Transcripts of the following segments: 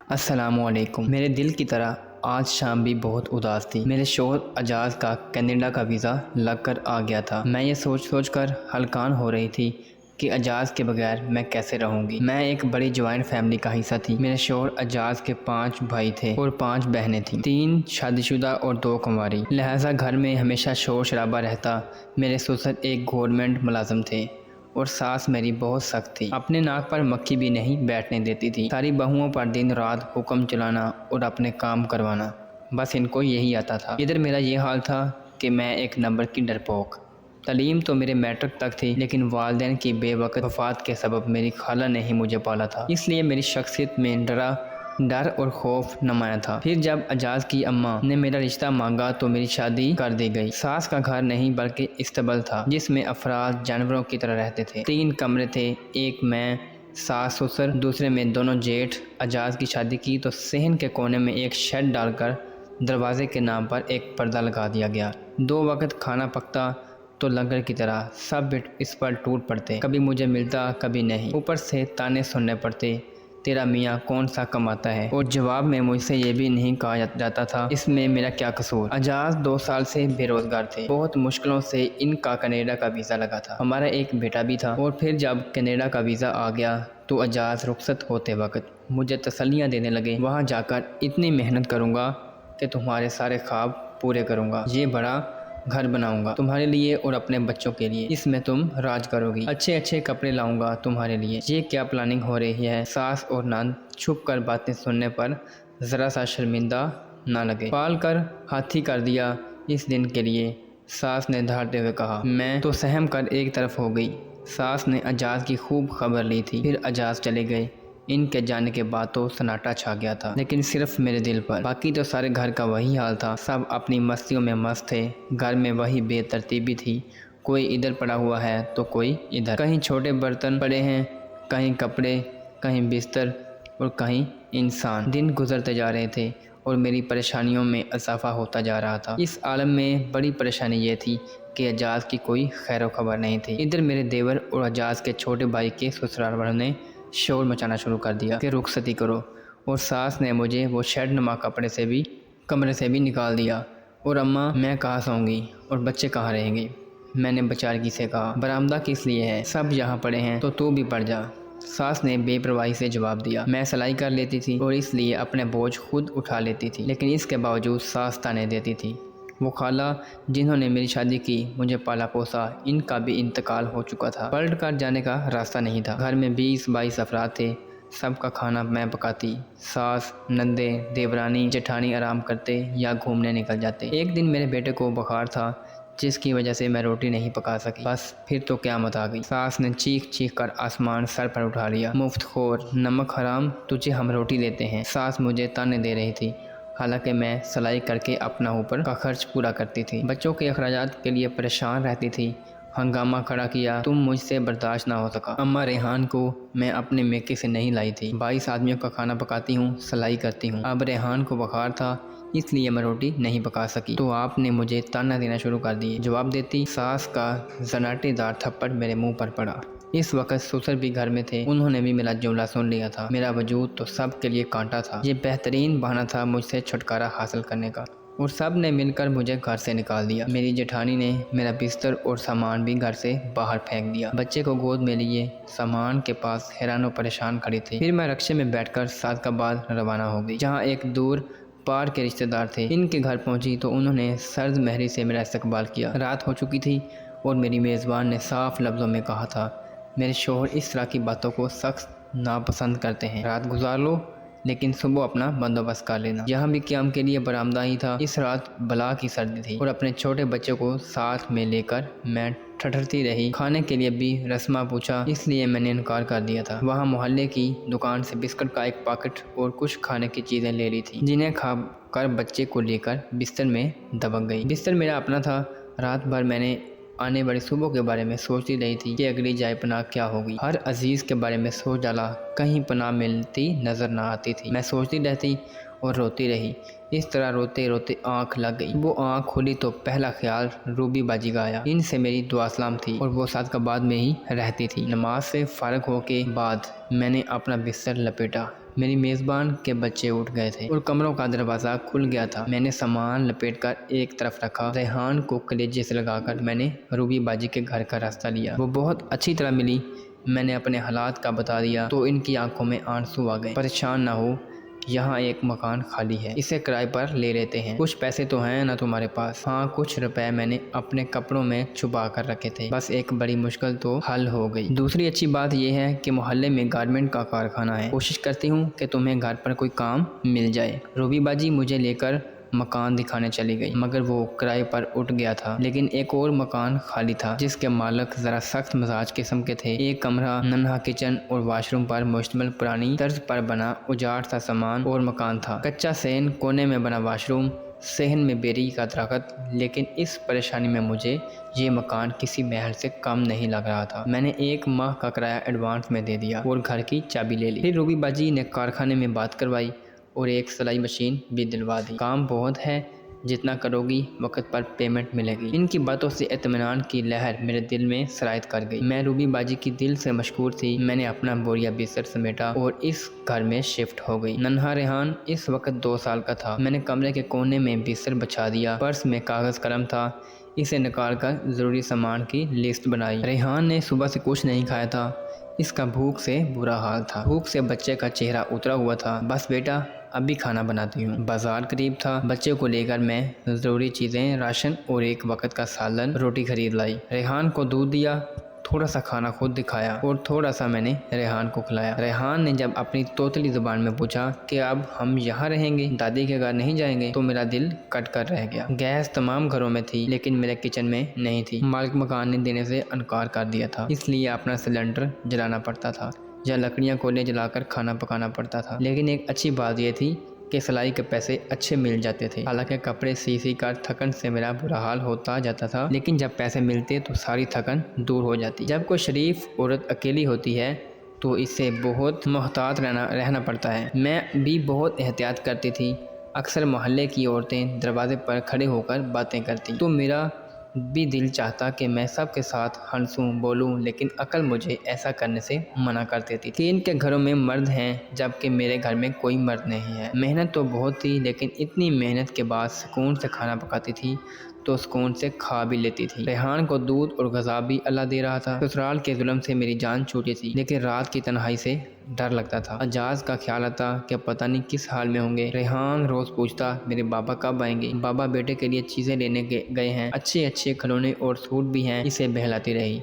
السلام علیکم۔ میرے دل کی طرح آج شام بھی بہت اداس تھی۔ میرے شوہر اجاز کا کینیڈا کا ویزا لگ کر آ گیا تھا۔ میں یہ سوچ کر ہلکان ہو رہی تھی کہ اجاز کے بغیر میں کیسے رہوں گی۔ میں ایک بڑی جوائنٹ فیملی کا حصہ تھی۔ میرے شوہر اجاز کے 5 بھائی تھے اور 5 بہنیں تھیں، 3 شادی شدہ اور 2 کنواری۔ لہٰذا گھر میں ہمیشہ شور شرابہ رہتا۔ میرے سسر ایک گورنمنٹ ملازم تھے اور ساس میری بہت سخت تھی، اپنے ناک پر مکھی بھی نہیں بیٹھنے دیتی تھی۔ ساری بہوؤں پر دن رات حکم چلانا اور اپنے کام کروانا، بس ان کو یہی آتا تھا۔ ادھر میرا یہ حال تھا کہ میں ایک نمبر کی ڈرپوک۔ تعلیم تو میرے میٹرک تک تھی، لیکن والدین کی بے وقت وفات کے سبب میری خالہ نے ہی مجھے پالا تھا، اس لیے میری شخصیت میں ڈر اور خوف نمایاں تھا۔ پھر جب اجاز کی اماں نے میرا رشتہ مانگا تو میری شادی کر دی گئی۔ ساس کا گھر نہیں بلکہ استبل تھا، جس میں افراد جانوروں کی طرح رہتے تھے۔ 3 کمرے تھے، ایک میں، ساس سسر، دوسرے میں دونوں جیٹھ۔ اجاز کی شادی کی تو صحن کے کونے میں ایک شیڈ ڈال کر دروازے کے نام پر ایک پردہ لگا دیا گیا۔ 2 وقت کھانا پکتا تو لنگر کی طرح، سب اس پر ٹوٹ پڑتے، کبھی مجھے ملتا کبھی نہیں۔ اوپر سے تانے سننے پڑتے، تیرا میاں کون سا کماتا ہے، اور جواب میں مجھ سے یہ بھی نہیں کہا جاتا تھا اس میں میرا کیا قصور۔ اجاز 2 سال سے بے روزگار تھے، بہت مشکلوں سے ان کا کینیڈا کا ویزا لگا تھا۔ ہمارا ایک بیٹا بھی تھا، اور پھر جب کینیڈا کا ویزا آ گیا تو اجاز رخصت ہوتے وقت مجھے تسلیاں دینے لگے، وہاں جا کر اتنی محنت کروں گا کہ تمہارے سارے خواب پورے کروں گا، یہ بڑا گھر بناؤں گا تمہارے لیے اور اپنے بچوں کے لیے، اس میں تم راج کرو گی، اچھے کپڑے لاؤں گا تمہارے لیے۔ یہ کیا پلاننگ ہو رہی ہے؟ ساس اور نند چھپ کر باتیں سننے پر ذرا سا شرمندہ نہ لگے۔ پال کر ہاتھی کر دیا اس دن کے لیے، ساس نے دھاڑتے ہوئے کہا۔ میں تو سہم کر ایک طرف ہو گئی۔ ساس نے اجاز کی خوب خبر لی تھی۔ پھر اجاز چلے گئے۔ ان کے جانے کے بعد تو سناٹا چھا گیا تھا، لیکن صرف میرے دل پر۔ باقی تو سارے گھر کا وہی حال تھا، سب اپنی مستیوں میں مست تھے۔ گھر میں وہی بے ترتیبی تھی، کوئی ادھر پڑا ہوا ہے تو کوئی ادھر، کہیں چھوٹے برتن پڑے ہیں، کہیں کپڑے، کہیں بستر اور کہیں انسان۔ دن گزرتے جا رہے تھے اور میری پریشانیوں میں اضافہ ہوتا جا رہا تھا۔ اس عالم میں بڑی پریشانی یہ تھی کہ اجاز کی کوئی خیر و خبر نہیں تھی۔ ادھر میرے دیور اور اجاز کے چھوٹے بھائی کے سسرال والوں نے شور مچانا شروع کر دیا کہ رخصتی کرو، اور ساس نے مجھے وہ شیڈ نما کمرے سے بھی نکال دیا۔ اور اماں، میں کہاں سوؤں گی اور بچے کہاں رہیں گے؟ میں نے بیچارگی سے کہا، برآمدہ کس لیے ہے، سب یہاں پڑے ہیں تو بھی پڑ جا۔ ساس نے بے پرواہی سے جواب دیا، میں سلائی کر لیتی تھی اور اس لیے اپنے بوجھ خود اٹھا لیتی تھی، لیکن اس کے باوجود ساس تانے دیتی تھی۔ وہ خالہ جنہوں نے میری شادی کی، مجھے پالا پوسا، ان کا بھی انتقال ہو چکا تھا۔ پلٹ کر جانے کا راستہ نہیں تھا۔ گھر میں 20-22 افراد تھے، سب کا کھانا میں پکاتی۔ ساس، نندیں، دیورانی، جٹھانی آرام کرتے یا گھومنے نکل جاتے۔ ایک دن میرے بیٹے کو بخار تھا، جس کی وجہ سے میں روٹی نہیں پکا سکی۔ بس پھر تو قیامت آ گئی۔ ساس نے چیخ کر آسمان سر پر اٹھا لیا، مفت خور، نمک حرام، تجھے ہم روٹی دیتے ہیں۔ ساس مجھے تانے دے رہی تھی، حالانکہ میں سلائی کر کے اپنا اوپر کا خرچ پورا کرتی تھی، بچوں کے اخراجات کے لیے پریشان رہتی تھی۔ ہنگامہ کھڑا کیا، تم مجھ سے برداشت نہ ہو سکا۔ اماں ریحان کو میں اپنے میکے سے نہیں لائی تھی، 22 آدمیوں کا کھانا پکاتی ہوں، سلائی کرتی ہوں۔ اب ریحان کو بخار تھا، اس لیے میں روٹی نہیں پکا سکی، تو آپ نے مجھے تانا دینا شروع کر دیے۔ جواب دیتی ساس کا زناٹے دار تھپڑ میرے منہ پر پڑا۔ اس وقت سسر بھی گھر میں تھے، انہوں نے بھی میرا جملہ سن لیا تھا۔ میرا وجود تو سب کے لیے کانٹا تھا، یہ بہترین بہانہ تھا مجھ سے چھٹکارا حاصل کرنے کا، اور سب نے مل کر مجھے گھر سے نکال دیا۔ میری جٹھانی نے میرا بستر اور سامان بھی گھر سے باہر پھینک دیا۔ بچے کو گود میں لیے سامان کے پاس حیران و پریشان کھڑی تھی۔ پھر میں رکشے میں بیٹھ کر صادقآباد روانہ ہو گئی، جہاں ایک دور پار کے رشتہ دار تھے۔ ان کے گھر پہنچی تو انہوں نے سرد مہری سے میرا استقبال کیا۔ رات ہو چکی تھی اور میری میزبان نے صاف لفظوں میں کہا تھا، میرے شوہر اس طرح کی باتوں کو سخت ناپسند کرتے ہیں، رات گزار لو لیکن صبح اپنا بندوبست کر لینا۔ یہاں بھی قیام کے لیے برآمدہ ہی تھا۔ اس رات بلا کی سردی تھی اور اپنے چھوٹے بچے کو ساتھ میں لے کر میں ٹھٹھرتی رہی۔ کھانے کے لیے بھی رسما پوچھا، اس لیے میں نے انکار کر دیا تھا۔ وہاں محلے کی دکان سے بسکٹ کا ایک پاکٹ اور کچھ کھانے کی چیزیں لے لی تھی، جنہیں کھا کر بچے کو لے کر بستر میں دبک گئی۔ بستر میرا اپنا تھا۔ رات بھر میں نے آنے والی صبح کے بارے میں سوچتی رہی تھی کہ اگلی جائے پناہ کیا ہوگی۔ ہر عزیز کے بارے میں سوچ ڈالا، کہیں پناہ ملتی نظر نہ آتی تھی۔ میں سوچتی رہتی اور روتی رہی۔ اس طرح روتے روتے آنکھ لگ گئی۔ وہ آنکھ کھلی تو پہلا خیال روبی باجی کا آیا۔ ان سے میری دعا سلام تھی اور وہ صادقآباد میں ہی رہتی تھی۔ نماز سے فارغ ہو کے بعد میں نے اپنا بستر لپیٹا، میری میزبان کے بچے اٹھ گئے تھے اور کمروں کا دروازہ کھل گیا تھا۔ میں نے سامان لپیٹ کر ایک طرف رکھا۔ ریحان کو کلیجے سے لگا کر میں نے روبی باجی کے گھر کا راستہ لیا۔ وہ بہت اچھی طرح ملی۔ میں نے اپنے حالات کا بتا دیا تو ان کی آنکھوں میں آنسو آ گئے۔ پریشان نہ ہو، یہاں ایک مکان خالی ہے، اسے کرائے پر لے لیتے ہیں۔ کچھ پیسے تو ہیں نا تمہارے پاس؟ ہاں، کچھ روپے میں نے اپنے کپڑوں میں چھپا کر رکھے تھے، بس ایک بڑی مشکل تو حل ہو گئی۔ دوسری اچھی بات یہ ہے کہ محلے میں گارمنٹ کا کارخانہ ہے، کوشش کرتی ہوں کہ تمہیں گھر پر کوئی کام مل جائے۔ روبی باجی مجھے لے کر مکان دکھانے چلی گئی، مگر وہ کرائے پر اٹھ گیا تھا۔ لیکن ایک اور مکان خالی تھا جس کے مالک ذرا سخت مزاج قسم کے تھے۔ ایک کمرہ، ننھا کچن اور واش روم پر مشتمل پرانی طرز پر بنا اجاڑ سا سامان اور مکان تھا۔ کچا صحن، کونے میں بنا واش روم، صحن میں بیری کا درخت۔ لیکن اس پریشانی میں مجھے یہ مکان کسی محل سے کم نہیں لگ رہا تھا۔ میں نے 1 ماہ کا کرایہ ایڈوانس میں دے دیا اور گھر کی چابی لے لی۔ پھر روبی باجی نے کارخانے میں بات کروائی اور ایک سلائی مشین بھی دلوا دی۔ کام بہت ہے، جتنا کرو گی وقت پر پیمنٹ ملے گی۔ ان کی باتوں سے اطمینان کی لہر میرے دل میں سرایت کر گئی۔ میں روبی باجی کی دل سے مشکور تھی۔ میں نے اپنا بوریا بستر سمیٹا اور اس گھر میں شفٹ ہو گئی۔ ننھا ریحان اس وقت 2 سال کا تھا۔ میں نے کمرے کے کونے میں بستر بچھا دیا۔ پرس میں کاغذ قلم تھا، اسے نکال کر ضروری سامان کی لسٹ بنائی۔ ریحان نے صبح سے کچھ نہیں کھایا تھا، اس کا بھوک سے برا حال تھا۔ بھوک سے بچے کا چہرہ اترا ہوا تھا۔ بس بیٹا، ابھی کھانا بناتی ہوں۔ بازار قریب تھا، بچے کو لے کر میں ضروری چیزیں، راشن اور ایک وقت کا سالن روٹی خرید لائی۔ ریحان کو دودھ دیا، تھوڑا سا کھانا خود دکھایا اور تھوڑا سا میں نے ریحان کو کھلایا۔ ریحان نے جب اپنی توتلی زبان میں پوچھا کہ اب ہم یہاں رہیں گے، دادی کے گھر نہیں جائیں گے، تو میرا دل کٹ کر رہ گیا۔ گیس تمام گھروں میں تھی لیکن میرے کچن میں نہیں تھی۔ مالک مکان نے دینے سے انکار کر دیا تھا، اس لیے اپنا سلنڈر جلانا پڑتا تھا یا لکڑیاں کولے جلا کر کھانا پکانا پڑتا تھا۔ لیکن ایک اچھی بات یہ تھی کہ سلائی کے پیسے اچھے مل جاتے تھے۔ حالانکہ کپڑے سی کر تھکن سے میرا برا حال ہوتا جاتا تھا، لیکن جب پیسے ملتے تو ساری تھکن دور ہو جاتی۔ جب کوئی شریف عورت اکیلی ہوتی ہے تو اسے بہت محتاط رہنا پڑتا ہے۔ میں بھی بہت احتیاط کرتی تھی۔ اکثر محلے کی عورتیں دروازے پر کھڑے ہو کر باتیں کرتی تو میرا بھی دل چاہتا کہ میں سب کے ساتھ ہنسوں بولوں، لیکن عقل مجھے ایسا کرنے سے منع کر دیتی تھی کہ ان کے گھروں میں مرد ہیں جبکہ میرے گھر میں کوئی مرد نہیں ہے۔ محنت تو بہت تھی، لیکن اتنی محنت کے بعد سکون سے کھانا پکاتی تھی تو سکون سے کھا بھی لیتی تھی۔ ریحان کو دودھ اور غذا بھی اللہ دے رہا تھا۔ سسرال کے ظلم سے میری جان چھوٹی تھی، لیکن رات کی تنہائی سے ڈر لگتا تھا۔ اجاز کا خیال آتا کہ پتہ نہیں کس حال میں ہوں گے۔ ریحان روز پوچھتا میرے بابا کب آئیں گے، بابا بیٹے کے لیے چیزیں لینے گئے ہیں، اچھے کھلونے اور سوٹ بھی ہیں، اسے بہلاتی رہی۔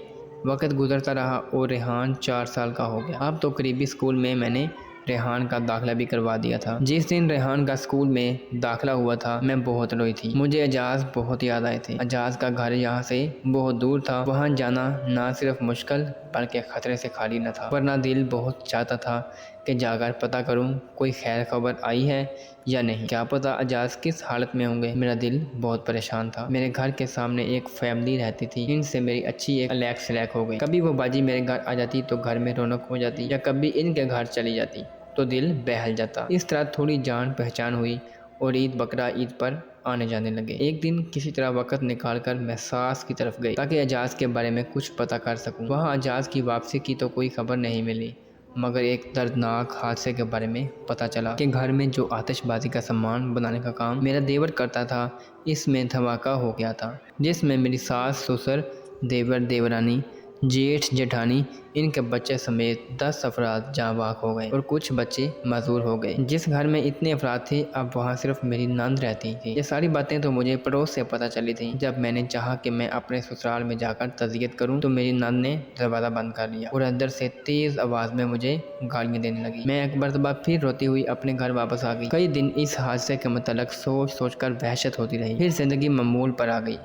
وقت گزرتا رہا اور ریحان 4 سال کا ہو گیا۔ اب تو قریبی اسکول میں میں نے ریحان کا داخلہ بھی کروا دیا تھا۔ جس دن ریحان کا اسکول میں داخلہ ہوا تھا میں بہت روئی تھی۔ مجھے اجاز بہت یاد آئے تھے۔ اجاز کا گھر یہاں سے بہت دور تھا، وہاں جانا نہ صرف مشکل بلکہ خطرے سے خالی نہ تھا، ورنہ دل بہت چاہتا تھا کہ جا کر پتہ کروں کوئی خیر خبر آئی ہے یا نہیں، کیا پتہ اجاز کس حالت میں ہوں گے۔ میرا دل بہت پریشان تھا۔ میرے گھر کے سامنے ایک فیملی رہتی تھی، ان سے میری اچھی ایک الیک سلیک ہو گئی۔ کبھی وہ باجی میرے گھر آ جاتی تو گھر میں رونق ہو جاتی، یا کبھی ان کے گھر چلی جاتی تو دل بہل جاتا۔ اس طرح تھوڑی جان پہچان ہوئی اور عید بقرہ عید پر آنے جانے لگے۔ ایک دن کسی طرح وقت نکال کر میں ساس کی طرف گئی تاکہ اجاز کے بارے میں کچھ پتہ کر سکوں۔ وہاں اجاز کی واپسی کی تو کوئی خبر نہیں ملی، مگر ایک دردناک حادثے کے بارے میں پتہ چلا کہ گھر میں جو آتش بازی کا سامان بنانے کا کام میرا دیور کرتا تھا، اس میں دھماکہ ہو گیا تھا، جس میں میری ساس سسر، دیور دیورانی، جیٹھ جیٹھانی، ان کے بچے سمیت 10 افراد جاں بحق ہو گئے اور کچھ بچے معذور ہو گئے۔ جس گھر میں اتنے افراد تھے اب وہاں صرف میری نند رہتی تھی۔ یہ ساری باتیں تو مجھے پڑوس سے پتہ چلی تھیں۔ جب میں نے چاہا کہ میں اپنے سسرال میں جا کر تعزیت کروں تو میری نند نے دروازہ بند کر لیا اور اندر سے تیز آواز میں مجھے گالیاں دینے لگی۔ میں ایک مرتبہ پھر روتی ہوئی اپنے گھر واپس آ گئی۔ کئی دن اس حادثے کے متعلق سوچ کر وحشت ہوتی رہی۔ پھر زندگی معمول پر آ گئی۔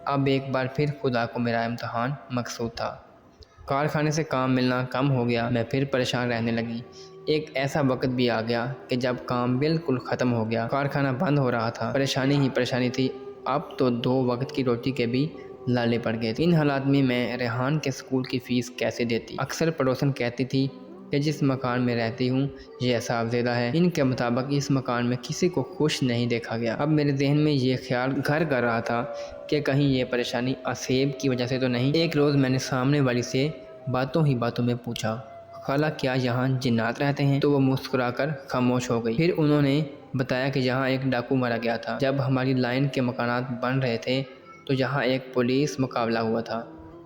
اب ایک بار پھر خدا کو میرا امتحان مقصود تھا۔ کارخانے سے کام ملنا کم ہو گیا، میں پھر پریشان رہنے لگی۔ ایک ایسا وقت بھی آ گیا کہ جب کام بالکل ختم ہو گیا، کارخانہ بند ہو رہا تھا، پریشانی ہی پریشانی تھی۔ اب تو 2 وقت کی روٹی کے بھی لالے پڑ گئے تھے۔ ان حالات میں میں ریحان کے اسکول کی فیس کیسے دیتی؟ اکثر پڑوسن کہتی تھی کہ جس مکان میں رہتی ہوں یہ اعصاب زدہ ہے۔ ان کے مطابق اس مکان میں کسی کو خوش نہیں دیکھا گیا۔ اب میرے ذہن میں یہ خیال گھر کر رہا تھا کہ کہیں یہ پریشانی آصیب کی وجہ سے تو نہیں۔ ایک روز میں نے سامنے والی سے باتوں ہی باتوں میں پوچھا، خالہ کیا یہاں جنات رہتے ہیں؟ تو وہ مسکرا کر خاموش ہو گئی۔ پھر انہوں نے بتایا کہ یہاں ایک ڈاکو مارا گیا تھا۔ جب ہماری لائن کے مکانات بن رہے تھے تو یہاں ایک پولیس مقابلہ ہوا تھا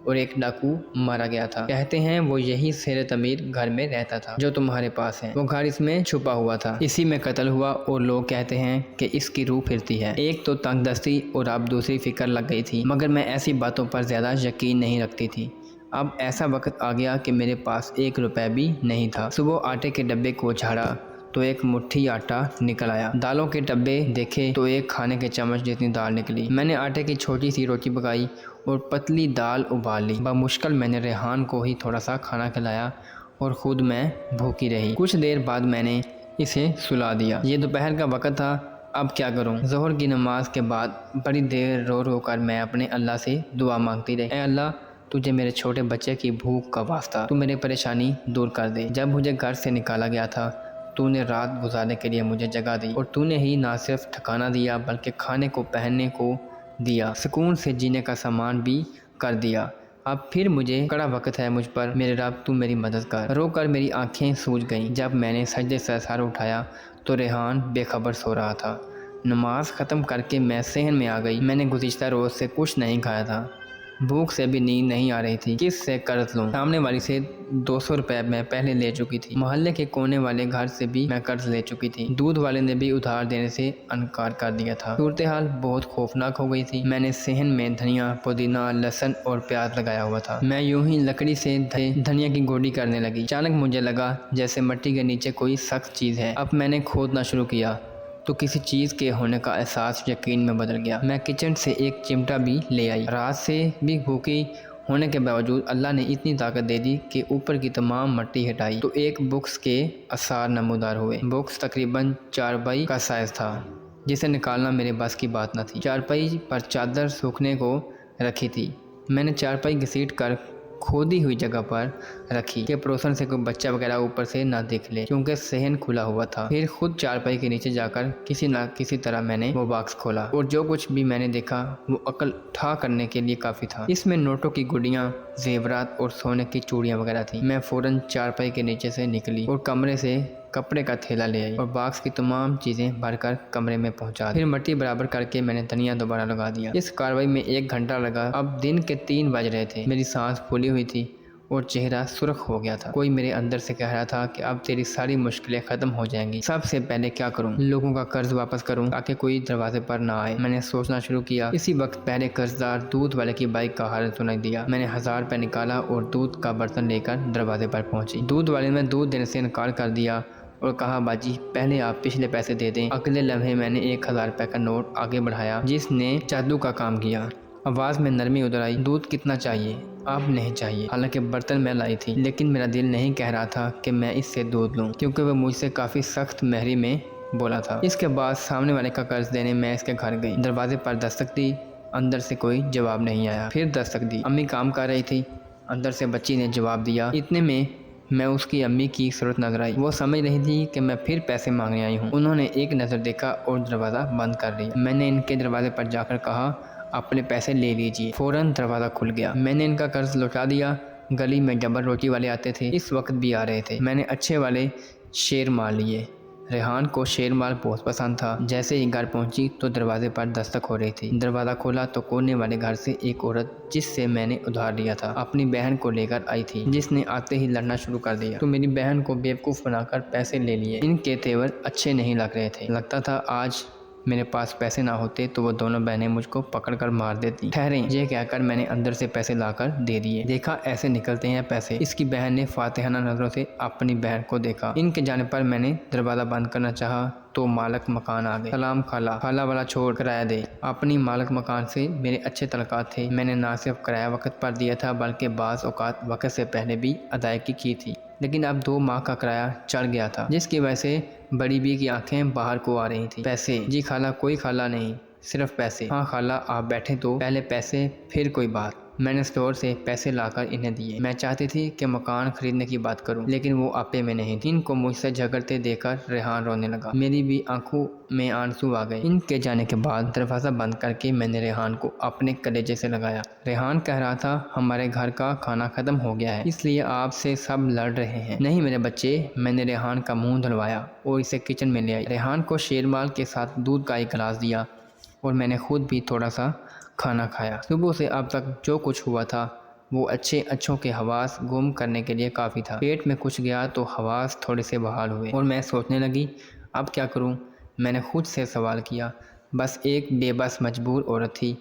اور ایک ڈاکو مارا گیا تھا۔ کہتے ہیں وہ یہی سیر تعمیر گھر میں رہتا تھا جو تمہارے پاس ہے۔ وہ گھر اس میں چھپا ہوا تھا، اسی میں قتل ہوا اور لوگ کہتے ہیں کہ اس کی روح پھرتی ہے۔ ایک تو تنگ دستی اور اب دوسری فکر لگ گئی تھی، مگر میں ایسی باتوں پر زیادہ یقین نہیں رکھتی تھی۔ اب ایسا وقت آ گیا کہ میرے پاس 1 روپے بھی نہیں تھا۔ صبح آٹے کے ڈبے کو جھاڑا تو ایک مٹھی آٹا نکل آیا۔ دالوں کے ڈبے دیکھے تو ایک کھانے کے چمچ جتنی دال نکلی۔ میں نے آٹے کی چھوٹی سی روٹی پکائی اور پتلی دال ابال لی۔ بمشکل میں نے ریحان کو ہی تھوڑا سا کھانا کھلایا اور خود میں بھوکی رہی۔ کچھ دیر بعد میں نے اسے سلا دیا۔ یہ دوپہر کا وقت تھا، اب کیا کروں؟ ظہر کی نماز کے بعد بڑی دیر رو رو کر میں اپنے اللہ سے دعا مانگتی رہی۔ اے اللہ، تجھے میرے چھوٹے بچے کی بھوک کا واسطہ، تو میری پریشانی دور کر دے۔ جب مجھے گھر سے نکالا گیا تھا تو نے رات گزارنے کے لیے مجھے جگہ دی اور تو نے ہی نہ صرف ٹھکانہ دیا بلکہ کھانے کو پہننے کو دیا، سکون سے جینے کا سامان بھی کر دیا۔ اب پھر مجھے کڑا وقت ہے مجھ پر، میرے رب تو میری مدد کر۔ رو کر میری آنکھیں سوج گئیں۔ جب میں نے سجدے سے سر اٹھایا تو ریحان بے خبر سو رہا تھا۔ نماز ختم کر کے میں صحن میں آ گئی۔ میں نے گزشتہ روز سے کچھ نہیں کھایا تھا، بھوک سے بھی نیند نہیں آ رہی تھی۔ کس سے قرض لوں؟ سامنے والی سے 200 روپے میں پہلے لے چکی تھی۔ محلے کے کونے والے گھر سے بھی میں قرض لے چکی تھی۔ دودھ والے نے بھی ادھار دینے سے انکار کر دیا تھا۔ صورتحال بہت خوفناک ہو گئی تھی۔ میں نے صحن میں دھنیا، پودینہ، لہسن اور پیاز لگایا ہوا تھا۔ میں یوں ہی لکڑی سے دھنیا کی گوڈی کرنے لگی۔ اچانک مجھے لگا جیسے مٹی کے نیچے کوئی سخت چیز ہے۔ اب میں نے کھودنا شروع کیا تو کسی چیز کے ہونے کا احساس یقین میں بدل گیا۔ میں کچن سے ایک چمٹا بھی لے آئی۔ رات سے بھی بھوکی ہونے کے باوجود اللہ نے اتنی طاقت دے دی کہ اوپر کی تمام مٹی ہٹائی تو ایک بکس کے آثار نمودار ہوئے۔ بکس تقریباً 4 بائی کا سائز تھا، جسے نکالنا میرے بس کی بات نہ تھی۔ چارپائی پر چادر سوکھنے کو رکھی تھی۔ میں نے چارپائی گھسیٹ کر کھودی ہوئی جگہ پر رکھی کہ پڑوسن سے کوئی بچہ وغیرہ اوپر سے نہ دیکھ لے، کیونکہ صحن کھلا ہوا تھا۔ پھر خود چارپائی کے نیچے جا کر کسی نہ کسی طرح میں نے وہ باکس کھولا اور جو کچھ بھی میں نے دیکھا وہ عقل ٹھا کرنے کے لیے کافی تھا۔ اس میں نوٹوں کی گڈیاں، زیورات اور سونے کی چوڑیاں وغیرہ تھیں۔ میں فوراً چارپائی کے نیچے سے نکلی اور کمرے سے کپڑے کا تھیلا لے آئی اور باکس کی تمام چیزیں بھر کر کمرے میں پہنچا دی۔ پھر مٹی برابر کر کے میں نے دھنیا دوبارہ لگا دیا۔ اس کارروائی میں 1 گھنٹہ لگا۔ اب دن کے 3 بج رہے تھے۔ میری سانس پھولی ہوئی تھی اور چہرہ سرخ ہو گیا تھا۔ کوئی میرے اندر سے کہہ رہا تھا کہ اب تیری ساری مشکلیں ختم ہو جائیں گی۔ سب سے پہلے کیا کروں؟ لوگوں کا قرض واپس کروں تاکہ کوئی دروازے پر نہ آئے۔ میں نے سوچنا شروع کیا۔ اسی وقت پہلے قرضدار دودھ والے کی بائک کا ہارن سنائی دیا۔ میں نے 1000 روپے نکالا اور دودھ کا برتن لے کر دروازے پر پہنچی۔ دودھ والے نے دودھ دینے سے انکار کر دیا اور کہا باجی پہلے آپ پچھلے پیسے دے دیں۔ اگلے لمحے میں نے 1000 روپے کا نوٹ آگے بڑھایا جس نے جادو کا کام کیا۔ آواز میں نرمی ادھر آئی۔ دودھ کتنا چاہیے؟ اب نہیں چاہیے۔ حالانکہ برتن میں لائی تھی، لیکن میرا دل نہیں کہہ رہا تھا کہ میں اس سے دودھ لوں، کیونکہ وہ مجھ سے کافی سخت مہری میں بولا تھا۔ اس کے بعد سامنے والے کا قرض دینے میں اس کے گھر گئی۔ دروازے پر دستک دی، اندر سے کوئی جواب نہیں آیا۔ پھر دستک دی، امی کام کر رہی تھی۔ اندر سے بچی نے جواب دیا۔ اتنے میں اس کی امی کی صورت نظر آئی۔ وہ سمجھ رہی تھی کہ میں پھر پیسے مانگنے آئی ہوں۔ انہوں نے ایک نظر دیکھا اور دروازہ بند کر دیا۔ میں نے ان کے دروازے پر جا کر کہا اپنے پیسے لے لیجیے۔ فوراً دروازہ کھل گیا۔ میں نے ان کا قرض لوٹا دیا۔ گلی میں جبر روٹی والے آتے تھے، اس وقت بھی آ رہے تھے۔ میں نے اچھے والے شیر مار لیے۔ ریحان کو شیر مال بہت پسند تھا۔ جیسے ہی گھر پہنچی تو دروازے پر دستک ہو رہی تھی۔ دروازہ کھولا تو کونے والے گھر سے ایک عورت جس سے میں نے ادھار لیا تھا اپنی بہن کو لے کر آئی تھی، جس نے آتے ہی لڑنا شروع کر دیا تو میری بہن کو بیوقوف بنا کر پیسے لے لیے۔ ان کے تیور اچھے نہیں لگ رہے تھے۔ لگتا تھا آج میرے پاس پیسے نہ ہوتے تو وہ دونوں بہنیں مجھ کو پکڑ کر مار دیتی۔ ٹھہریں، یہ کہہ کر میں نے اندر سے پیسے لا کر دے دیے۔ دیکھا ایسے نکلتے ہیں پیسے۔ اس کی بہن نے فاتحانہ نظروں سے اپنی بہن کو دیکھا۔ ان کے جانے پر میں نے دروازہ بند کرنا چاہا تو مالک مکان آ گئے۔ سلام خالہ۔ خالہ والا چھوڑ، کرایہ دے۔ اپنی مالک مکان سے میرے اچھے تعلقات تھے۔ میں نے نہ صرف کرایہ وقت پر دیا تھا بلکہ بعض اوقات وقت سے پہلے بھی ادائیگی کی تھی، لیکن اب 2 ماہ کا کرایہ چڑھ گیا تھا، جس کی وجہ سے بڑی بی کی آنکھیں باہر کو آ رہی تھیں۔ پیسے؟ جی خالہ، کوئی خالہ نہیں، صرف پیسے۔ ہاں خالہ، آپ بیٹھیں تو پہلے پیسے پھر کوئی بات۔ میں نے اسٹور سے پیسے لا کر انہیں دیے۔ میں چاہتی تھی کہ مکان خریدنے کی بات کروں، لیکن وہ آپے میں نہیں تھی۔ ان کو مجھ سے جھگڑتے دیکھ کر ریحان رونے لگا۔ میری بھی آنکھوں میں آنسو آ گئے۔ ان کے جانے کے بعد دروازہ بند کر کے میں نے ریحان کو اپنے کلیجے سے لگایا۔ ریحان کہہ رہا تھا، ہمارے گھر کا کھانا ختم ہو گیا ہے، اس لیے آپ سے سب لڑ رہے ہیں۔ نہیں میرے بچے، میں نے ریحان کا منہ دھلوایا اور اسے کچن میں لے آئی۔ ریحان کو شیرمال کے ساتھ دودھ کا ایک گلاس دیا اور میں نے خود بھی تھوڑا سا کھانا کھایا۔ صبح سے اب تک جو کچھ ہوا تھا وہ اچھوں کے حواس گم کرنے کے لیے کافی تھا۔ پیٹ میں کچھ گیا تو حواس تھوڑے سے بحال ہوئے اور میں سوچنے لگی، اب کیا کروں؟ میں نے خود سے سوال کیا۔ بس ایک بے بس مجبور عورت تھی۔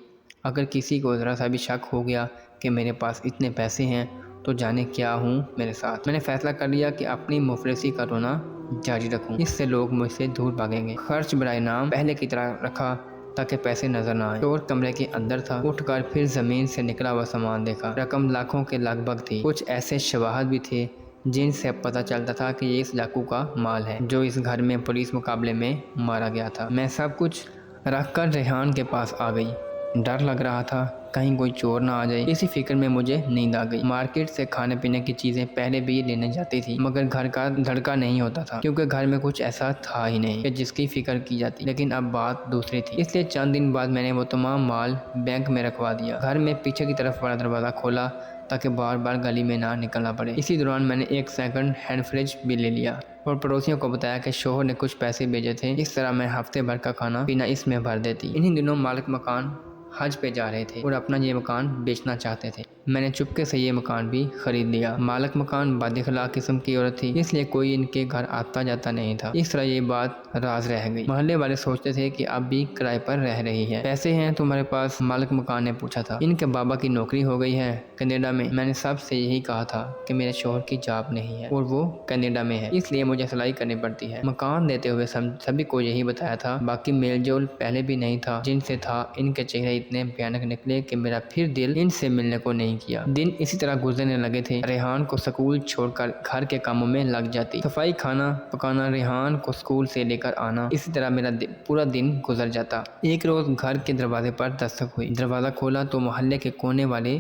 اگر کسی کو ذرا سا بھی شک ہو گیا کہ میرے پاس اتنے پیسے ہیں تو جانے کیا ہوں میرے ساتھ۔ میں نے فیصلہ کر لیا کہ اپنی مفلسی کا رونا جاری رکھوں، اس سے لوگ مجھ سے دور بھاگیں گے۔ خرچ برائے نام پہلے کی طرح رکھا تاکہ پیسے نظر نہ آئیں۔ چور کمرے کے اندر تھا۔ اٹھ کر پھر زمین سے نکلا ہوا سامان دیکھا۔ رقم لاکھوں کے لگ بھگ تھی۔ کچھ ایسے شواہد بھی تھے جن سے پتہ چلتا تھا کہ یہ اس لاکھوں کا مال ہے جو اس گھر میں پولیس مقابلے میں مارا گیا تھا۔ میں سب کچھ رکھ کر ریحان کے پاس آ گئی۔ ڈر لگ رہا تھا کہیں کوئی چور نہ آ جائے۔ اسی فکر میں مجھے نیند آ گئی۔ مارکیٹ سے کھانے پینے کی چیزیں پہلے بھی لینے جاتی تھی، مگر گھر کا دھڑکا نہیں ہوتا تھا کیونکہ گھر میں کچھ ایسا تھا ہی نہیں کہ جس کی فکر کی جاتی۔ لیکن اب بات دوسری تھی، اس لیے چند دن بعد میں نے وہ تمام مال بینک میں رکھوا دیا۔ گھر میں پیچھے کی طرف والا دروازہ کھولا تاکہ بار بار گلی میں نہ نکلنا پڑے۔ اسی دوران میں نے ایک سیکنڈ ہینڈ فریج بھی لے لیا اور پڑوسیوں کو بتایا کہ شوہر نے کچھ پیسے بھیجے تھے، اس طرح میں ہفتے بھر کا کھانا پینا اس میں بھر دیتی۔ انہی دنوں مالک مکان حج پہ جا رہے تھے اور اپنا یہ مکان بیچنا چاہتے تھے۔ میں نے چپکے سے یہ مکان بھی خرید لیا۔ مالک مکان بد اخلاق قسم کی عورت تھی، اس لیے کوئی ان کے گھر آتا جاتا نہیں تھا۔ اس طرح یہ بات راز رہ گئی۔ محلے والے سوچتے تھے کہ اب بھی کرائے پر رہ رہی ہے۔ پیسے ہیں تمہارے پاس؟ مالک مکان نے پوچھا تھا۔ ان کے بابا کی نوکری ہو گئی ہے کینیڈا میں۔ میں نے سب سے یہی کہا تھا کہ میرے شوہر کی جاب نہیں ہے اور وہ کینیڈا میں ہے، اس لیے مجھے سلائی کرنی پڑتی ہے۔ مکان دیتے ہوئے سبھی کو یہی بتایا تھا۔ باقی میل جول پہلے بھی نہیں تھا، جن سے تھا ان کے چہرے اتنے بھیانک نکلے کہ میرا پھر دل ان سے ملنے کو نہیں کیا۔ دن اسی طرح گزرنے لگے تھے۔ ریحان کو سکول چھوڑ کر گھر کے کاموں میں لگ جاتی، صفائی، کھانا پکانا، ریحان کو سکول سے لے کر آنا، اسی طرح میرا پورا دن گزر جاتا۔ ایک روز گھر کے دروازے پر دستک ہوئی۔ دروازہ کھولا تو محلے کے کونے والے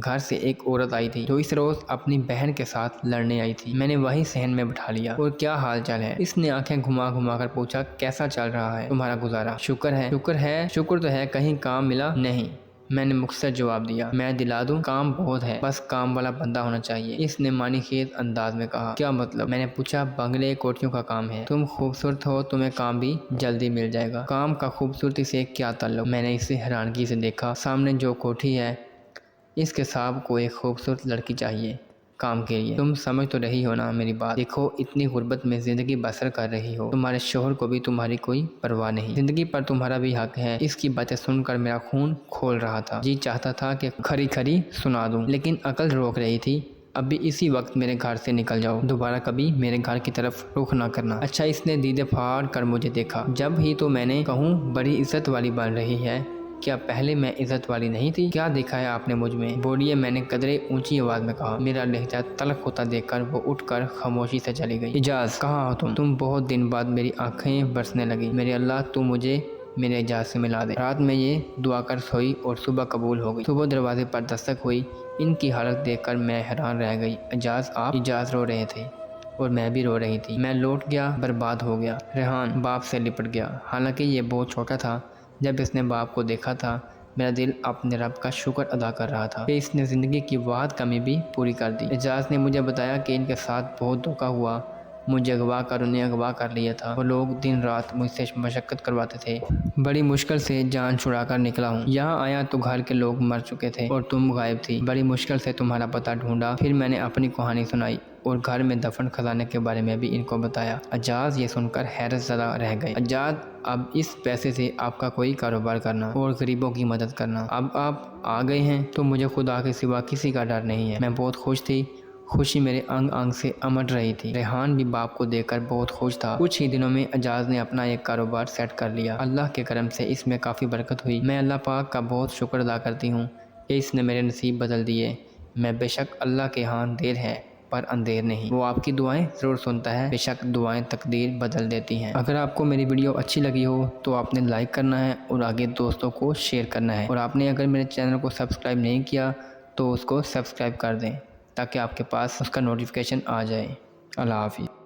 گھر سے ایک عورت آئی تھی جو اس روز اپنی بہن کے ساتھ لڑنے آئی تھی۔ میں نے وہی صحن میں بٹھا لیا۔ اور کیا حال چال ہے؟ اس نے آنکھیں گھما گھما کر پوچھا۔ کیسا چل رہا ہے تمہارا گزارا؟ شکر تو ہے، کہیں کام ملا؟ نہیں، میں نے مختصر جواب دیا۔ میں دلا دوں؟ کام بہت ہے، بس کام والا بندہ ہونا چاہیے، اس نے معنی خیز انداز میں کہا۔ کیا مطلب؟ میں نے پوچھا۔ بنگلے کوٹھیوں کا کام ہے، تم خوبصورت ہو، تمہیں کام بھی جلدی مل جائے گا۔ کام کا خوبصورتی سے کیا تعلق؟ میں نے اسے حیرانگی سے دیکھا۔ سامنے جو کوٹھی ہے اس کے صاحب کو ایک خوبصورت لڑکی چاہیے کام کے لیے۔ تم سمجھ تو رہی ہو نا میری بات؟ دیکھو اتنی غربت میں زندگی بسر کر رہی ہو، تمہارے شوہر کو بھی تمہاری کوئی پرواہ نہیں، زندگی پر تمہارا بھی حق ہے۔ اس کی باتیں سن کر میرا خون کھول رہا تھا، جی چاہتا تھا کہ کھری کھری سنا دوں، لیکن عقل روک رہی تھی۔ اب بھی اسی وقت میرے گھر سے نکل جاؤ، دوبارہ کبھی میرے گھر کی طرف رخ نہ کرنا۔ اچھا، اس نے دیدے پھاڑ کر مجھے دیکھا۔ جب ہی تو میں نے کہوں بڑی عزت والی بن رہی ہے، کیا پہلے میں عزت والی نہیں تھی؟ کیا دیکھا ہے آپ نے مجھ میں؟ بولیے، میں نے قدرے اونچی آواز میں کہا۔ میرا لہجہ تلخ ہوتا دیکھ کر وہ اٹھ کر خاموشی سے چلی گئی۔ اعجاز، کہاں ہو تم؟ بہت دن بعد میری آنکھیں برسنے لگی۔ میرے اللہ، تو مجھے میرے اعجاز سے ملا دے۔ رات میں یہ دعا کر سوئی اور صبح قبول ہو گئی۔ صبح دروازے پر دستک ہوئی۔ ان کی حالت دیکھ کر میں حیران رہ گئی۔ اعجاز، آپ؟ اعجاز رو رہے تھے اور میں بھی رو رہی تھی۔ میں لوٹ گیا، برباد ہو گیا۔ ریحان باپ سے لپٹ گیا، حالانکہ یہ بہت چھوٹا تھا جب اس نے باپ کو دیکھا تھا۔ میرا دل اپنے رب کا شکر ادا کر رہا تھا کہ اس نے زندگی کی واحد کمی بھی پوری کر دی۔ اعجاز نے مجھے بتایا کہ ان کے ساتھ بہت دھوکہ ہوا، مجھے اغوا کر انہیں اغوا کر لیا تھا۔ وہ لوگ دن رات مجھ سے مشقت کرواتے تھے، بڑی مشکل سے جان چھڑا کر نکلا ہوں۔ یہاں آیا تو گھر کے لوگ مر چکے تھے اور تم غائب تھی۔ بڑی مشکل سے تمہارا پتہ ڈھونڈا، پھر میں نے اپنی کہانی سنائی اور گھر میں دفن خزانے کے بارے میں بھی ان کو بتایا۔ اعجاز یہ سن کر حیرت زدہ رہ گئے۔ اعجاز، اب اس پیسے سے آپ کا کوئی کاروبار کرنا اور غریبوں کی مدد کرنا۔ اب آپ آ گئے ہیں تو مجھے خدا کے سوا کسی کا ڈر نہیں ہے۔ میں بہت خوش تھی، خوشی میرے انگ انگ سے امڑ رہی تھی۔ ریحان بھی باپ کو دیکھ کر بہت خوش تھا۔ کچھ ہی دنوں میں اعجاز نے اپنا ایک کاروبار سیٹ کر لیا۔ اللہ کے کرم سے اس میں کافی برکت ہوئی۔ میں اللہ پاک کا بہت شکر ادا کرتی ہوں کہ اس نے میرے نصیب بدل دیے۔ میں بے شک اللہ کے ہاں دیر ہے پر اندھیر نہیں، وہ آپ کی دعائیں ضرور سنتا ہے، بے شک دعائیں تقدیر بدل دیتی ہیں۔ اگر آپ کو میری ویڈیو اچھی لگی ہو تو آپ نے لائک کرنا ہے اور آگے دوستوں کو شیئر کرنا ہے، اور آپ نے اگر میرے چینل کو سبسکرائب نہیں کیا تو اس کو سبسکرائب کر دیں تاکہ آپ کے پاس اس کا نوٹیفیکیشن آ جائے۔ اللہ حافظ۔